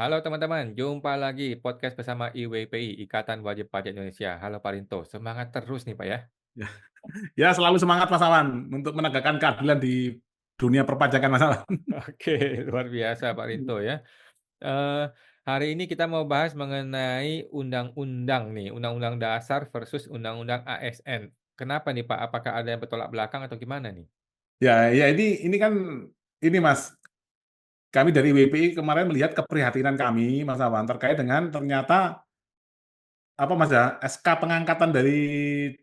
Halo teman-teman, jumpa lagi podcast bersama IWPI, Ikatan Wajib Pajak Indonesia. Halo Pak Rinto, semangat terus nih Pak ya. Ya, ya selalu semangat Mas Awan untuk menegakkan keadilan di dunia perpajakan Mas Awan. Oke, luar biasa Pak Rinto ya. Eh, Hari ini kita mau bahas mengenai undang-undang nih, Undang-Undang Dasar versus Undang-Undang ASN. Kenapa nih Pak? Apakah ada yang bertolak belakang atau gimana nih? Ya ini kan ini Mas, kami dari WPI kemarin melihat keprihatinan kami Mas Awan terkait dengan ternyata apa Mas ya SK pengangkatan dari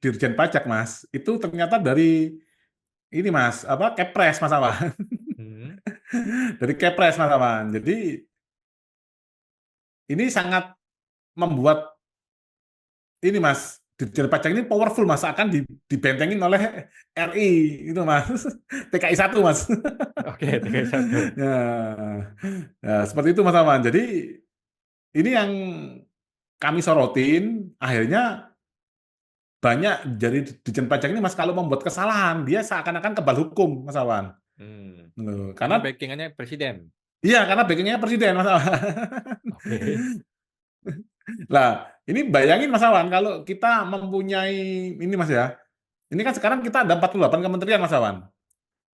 Dirjen Pajak Mas itu ternyata dari ini Mas apa Kepres Mas Awan. Hmm, Dari Kepres Mas Awan. Jadi ini sangat membuat ini Mas, Dirjen Pajak ini powerful Mas, akan dibentengin oleh RI itu Mas. TKI 1 Mas. oke, tiga satu. Ya, ya, seperti itu Mas Aman. Jadi ini yang kami sorotin, akhirnya banyak dari Dirjen Pajak ini Mas kalau membuat kesalahan, dia seakan-akan kebal hukum Mas Awan. Loh, Karena karena backingannya presiden. iya karena backingnya presiden Mas Awan. Oke. Lah, ini bayangin Mas Awan kalau kita mempunyai ini Mas ya. Ini kan sekarang kita ada 48 kementerian Mas Awan.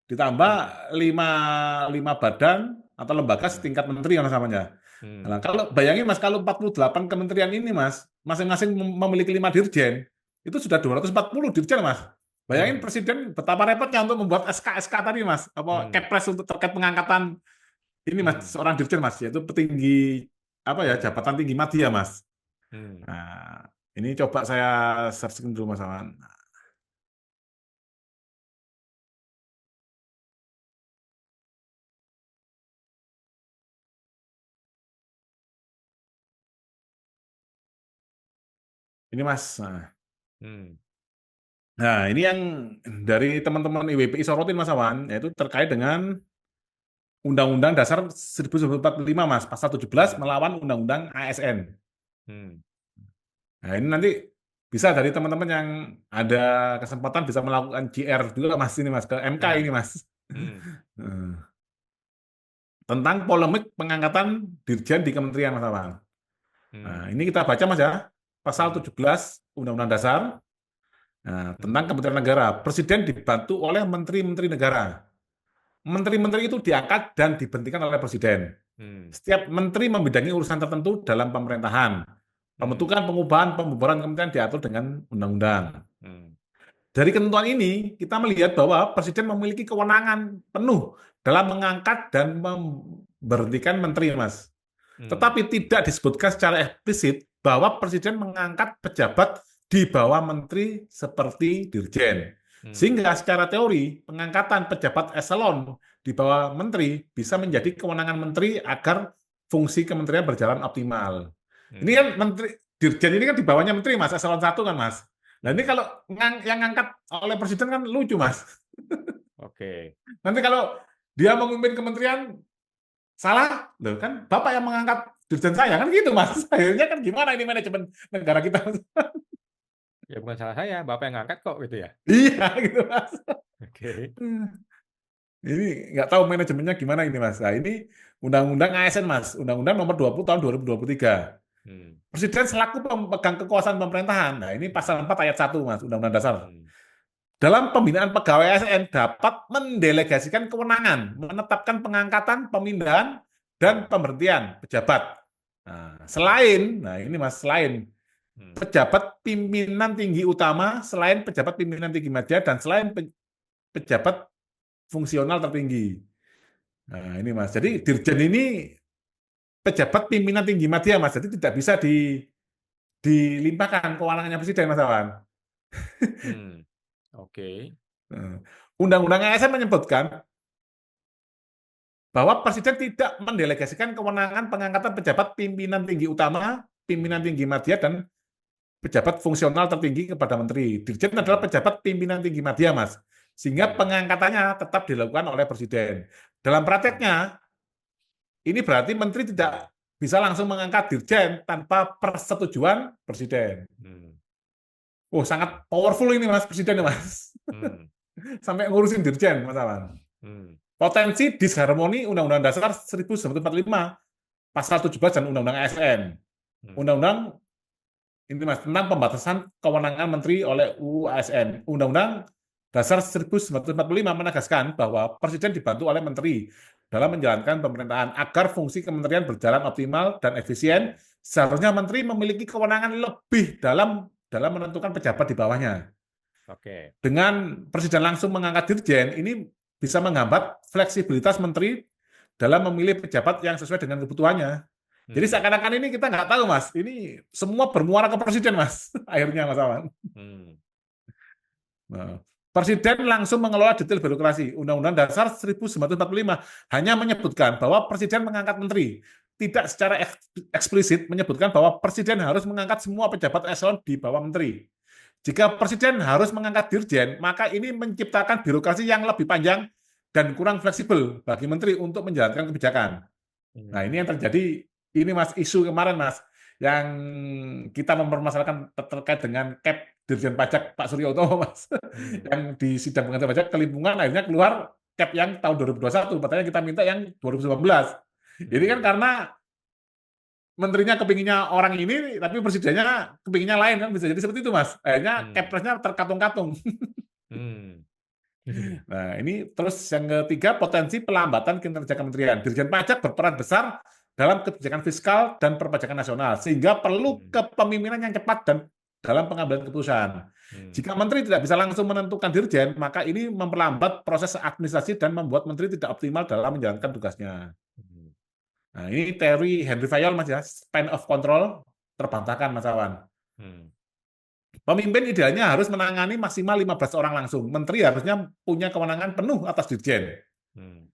Ditambah Hmm, 5 5 badan atau lembaga hmm, setingkat menteri Mas namanya. hmm, Nah, kalau bayangin Mas kalau 48 kementerian ini Mas, masing-masing memiliki 5 dirjen, itu sudah 240 dirjen Mas. Bayangin hmm, presiden betapa repotnya untuk membuat SK-SK tadi Mas, apa hmm, Kepres untuk terkait pengangkatan ini Mas, hmm, seorang dirjen Mas, yaitu petinggi apa ya, hmm, jabatan tinggi media Mas. hmm. Nah, ini coba saya searching dulu Mas Awan. Ini Mas. Hmm. Nah, ini yang dari teman-teman IWPI sorotin Mas Awan, yaitu terkait dengan Undang-Undang Dasar 1945 Mas, pasal 17 Hmm, melawan Undang-Undang ASN. hmm, Nah, ini nanti bisa dari teman-teman yang ada kesempatan bisa melakukan GR juga Mas ini Mas ke MK ini hmm, Mas. hmm, Eh, Tentang polemik pengangkatan dirjen di kementerian Mas Awan. Nah, hmm, ini kita baca Mas ya, pasal hmm, 17 Undang-Undang Dasar. Nah, tentang hmm, Kementerian Negara, Presiden dibantu oleh menteri-menteri negara. Menteri-menteri itu diangkat dan diberhentikan oleh Presiden. hmm, Setiap menteri membidangi urusan tertentu dalam pemerintahan. hmm, Pembentukan, pengubahan, pembubaran kementerian diatur dengan undang-undang. hmm, Dari ketentuan ini, kita melihat bahwa Presiden memiliki kewenangan penuh dalam mengangkat dan memberhentikan menteri, Mas. hmm, Tetapi tidak disebutkan secara eksplisit bahwa Presiden mengangkat pejabat di bawah menteri seperti dirjen. hmm, Sehingga secara teori, pengangkatan pejabat eselon di bawah menteri bisa menjadi kewenangan menteri agar fungsi kementerian berjalan optimal. Ini kan hmm, menteri dirjen ini kan di bawahnya menteri, Mas, eselon 1 kan, Mas. Nah, ini hmm. kalau yang ngangkat oleh presiden kan lucu, Mas. Oke. Nanti kalau dia memimpin kementerian salah, loh kan Bapak yang mengangkat dirjen saya kan gitu, Mas. Akhirnya kan gimana ini manajemen negara kita? Ya bukan salah saya, Bapak yang ngangkat kok gitu ya? Iya gitu, Mas. Oke. Ini nggak tahu manajemennya gimana ini, Mas. Nah, ini Undang-Undang ASN, Mas. Undang-Undang nomor 20 tahun 2023. Hmm, Presiden selaku pemegang kekuasaan pemerintahan. Nah, ini hmm, pasal 4 ayat 1, Mas, Undang-Undang Dasar. hmm, Dalam pembinaan pegawai ASN dapat mendelegasikan kewenangan, menetapkan pengangkatan, pemindahan, dan hmm, pemberhentian pejabat. Nah, hmm, nah ini Mas, selain hmm, pejabat pimpinan tinggi utama, selain pejabat pimpinan tinggi media, dan selain pejabat fungsional tertinggi. Nah, ini Mas. Jadi hmm, dirjen ini pejabat pimpinan tinggi media, Mas. Jadi tidak bisa dilimpahkan kewenangannya presiden, Mas Awan. hmm. Oke. Nah, Undang-Undang ASN menyebutkan bahwa presiden tidak mendelegasikan kewenangan pengangkatan pejabat pimpinan tinggi utama, pimpinan Hmm, tinggi media, dan pejabat fungsional tertinggi kepada menteri. Dirjen adalah hmm, pejabat pimpinan tinggi media, Mas. Sehingga hmm, pengangkatannya tetap dilakukan oleh presiden. Dalam hmm, prakteknya, ini berarti menteri tidak bisa langsung mengangkat dirjen tanpa persetujuan presiden. hmm, Oh, sangat powerful ini Mas presiden, Mas. hmm, Sampai ngurusin dirjen, Mas Awan. hmm, Potensi disharmoni Undang-Undang Dasar 1945 pasal 17 dan Undang-Undang ASN. Hmm. Undang-Undang ini Mas, tentang pembatasan kewenangan menteri oleh UU ASN. Undang-Undang Dasar 1945 menegaskan bahwa Presiden dibantu oleh menteri dalam menjalankan pemerintahan agar fungsi kementerian berjalan optimal dan Hmm. efisien. Seharusnya menteri memiliki kewenangan lebih dalam menentukan pejabat di bawahnya. Oke. Dengan presiden langsung mengangkat dirjen, ini bisa menghambat fleksibilitas menteri dalam memilih pejabat yang sesuai dengan kebutuhannya. Jadi Hmm. seakan-akan ini kita nggak tahu, Mas. Ini semua bermuara ke presiden, Mas. Akhirnya, Mas Awan. Hmm. Nah, presiden langsung mengelola detail birokrasi. Undang-Undang Dasar 1945 hanya menyebutkan bahwa presiden mengangkat menteri. Tidak secara eksplisit menyebutkan bahwa presiden harus mengangkat semua pejabat eselon di bawah menteri. Jika presiden harus mengangkat dirjen, maka ini menciptakan birokrasi yang lebih panjang dan kurang fleksibel bagi menteri untuk menjalankan kebijakan. Nah, ini yang Hmm. terjadi, ini Mas, isu kemarin Mas, yang kita mempermasalahkan terkait dengan cap Dirjen Pajak Pak Surya Utomo, Mas, Hmm. yang di sidang pengadilan pajak kelimpungan akhirnya keluar cap yang tahun 2021, katanya kita minta yang 2019. Ini kan Hmm. karena menterinya kepinginnya orang ini, tapi presidennya kepinginnya lain, kan bisa jadi seperti itu, Mas. Akhirnya Hmm. Keppresnya terkatung-katung. Hmm. Nah, ini terus yang ketiga, potensi pelambatan kinerja kementerian. Dirjen Pajak berperan besar dalam kebijakan fiskal dan perpajakan nasional, sehingga perlu Hmm. kepemimpinan yang cepat dan dalam pengambilan keputusan. Hmm. Jika menteri tidak bisa langsung menentukan dirjen, maka ini memperlambat proses administrasi dan membuat menteri tidak optimal dalam menjalankan tugasnya. Hmm. Nah, ini teori Henry Fayol, Mas ya, span of control terbantahkan, Mas Awan. Hmm. Pemimpin idealnya harus menangani maksimal 15 orang langsung. Menteri harusnya punya kewenangan penuh atas dirjen. Hmm.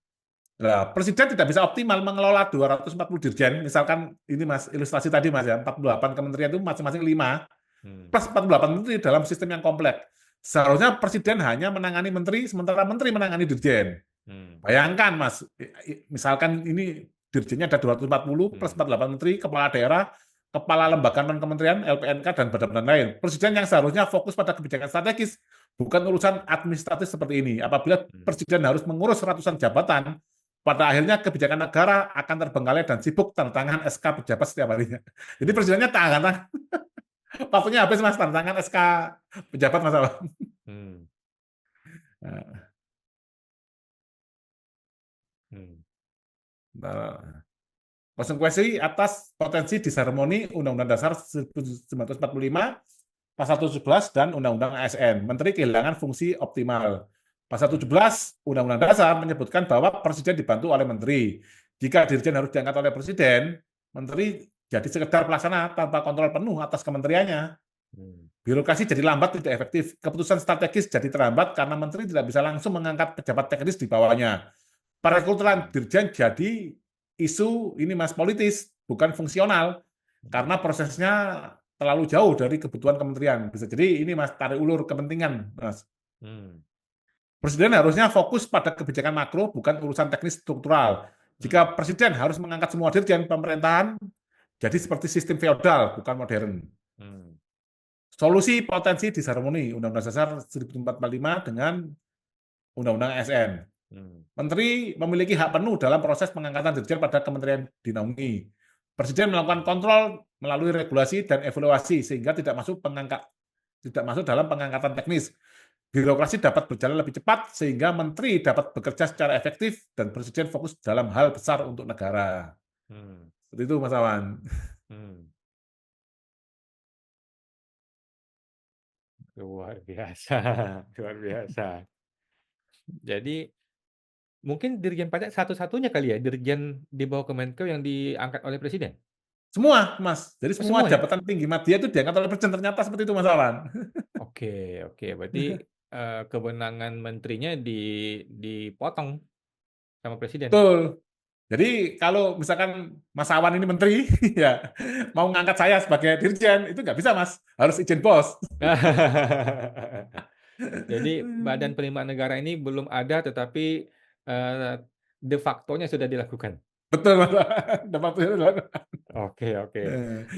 Nah, presiden tidak bisa optimal mengelola 240 dirjen. Misalkan ini Mas, ilustrasi tadi Mas ya, 48 kementerian itu masing-masing 5 Hmm. plus 48 menteri dalam sistem yang kompleks. Seharusnya presiden hanya menangani menteri, sementara menteri menangani dirjen. Hmm. Bayangkan Mas, misalkan ini dirjennya ada 240 plus Hmm. 48 menteri, kepala daerah, kepala lembaga non-kementerian, LPNK, dan badan-badan lain. Presiden yang seharusnya fokus pada kebijakan strategis, bukan urusan administratif seperti ini. Apabila Hmm. presiden harus mengurus ratusan jabatan, pada akhirnya kebijakan negara akan terbengkalai dan sibuk tanda tangan SK pejabat setiap harinya. Jadi Hmm. presidennya tangan, waktunya habis Mas, tanda tangan SK pejabat Mas. Hmm. Hmm. Nah, konsekuensi atas potensi disharmoni Undang-Undang Dasar 1945, Pasal 17 dan Undang-Undang ASN. Menteri kehilangan fungsi optimal. Pasal Hmm. 17 Undang-Undang Dasar menyebutkan bahwa Presiden dibantu oleh Menteri. Jika dirjen harus diangkat oleh Presiden, Menteri jadi sekedar pelaksana tanpa kontrol penuh atas kementeriannya. Hmm. Birokrasi jadi lambat, tidak efektif. Keputusan strategis jadi terhambat karena Menteri tidak bisa langsung mengangkat pejabat teknis di bawahnya. Perekrutan Hmm. dirjen jadi isu ini Mas, politis, bukan fungsional, karena Hmm. prosesnya terlalu jauh dari kebutuhan kementerian. Bisa jadi ini Mas, tarik ulur kepentingan, Mas. Hmm. Presiden harusnya fokus pada kebijakan makro, bukan urusan teknis struktural. Hmm. Jika presiden harus mengangkat semua dirjen pemerintahan, jadi seperti sistem feodal, bukan modern. Hmm. Solusi potensi disharmoni Undang-Undang Dasar 1445 dengan Undang-Undang ASN. Hmm. Menteri memiliki hak penuh dalam proses pengangkatan dirjen pada kementerian dinaungi. Presiden melakukan kontrol melalui regulasi dan evaluasi sehingga tidak masuk dalam pengangkatan teknis. Birokrasi dapat berjalan lebih cepat sehingga menteri dapat bekerja secara efektif dan presiden fokus dalam hal besar untuk negara. Hmm. Seperti itu Mas Awan. Hmm. Luar biasa, luar biasa. Jadi mungkin Dirjen Pajak satu-satunya kali ya, dirjen di bawah Kemenkeu yang diangkat oleh presiden? Semua, Mas. Jadi Oh, semua semua ya? jabatan tinggi media itu diangkat oleh presiden, ternyata seperti itu Mas Awan. Oke, oke. Berarti, kewenangan menterinya dipotong sama presiden? Betul. Jadi kalau misalkan Mas Awan ini menteri, ya mau ngangkat saya sebagai dirjen, itu nggak bisa Mas, harus izin bos. Jadi Badan Penerimaan Negara ini belum ada, tetapi, de facto-nya sudah dilakukan? Betul Mas Awan, dapat Oke, oke.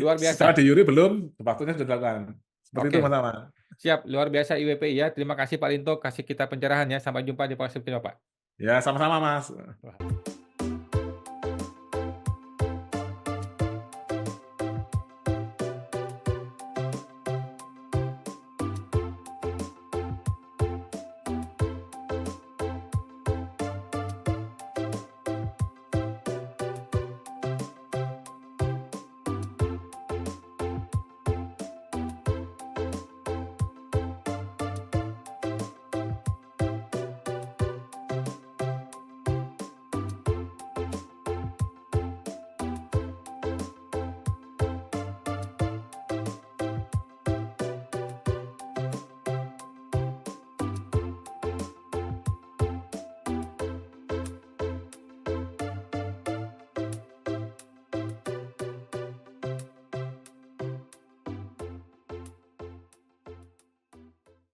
Luar secara biasa. de jure belum, waktunya sudah dilakukan. Seperti itu Mas Oke, Awan. siap. Luar biasa IWPI ya. Terima kasih Pak Linto, kasih kita pencerahan ya. Sampai jumpa di podcast berikutnya, Pak. Ya sama-sama Mas. Wah.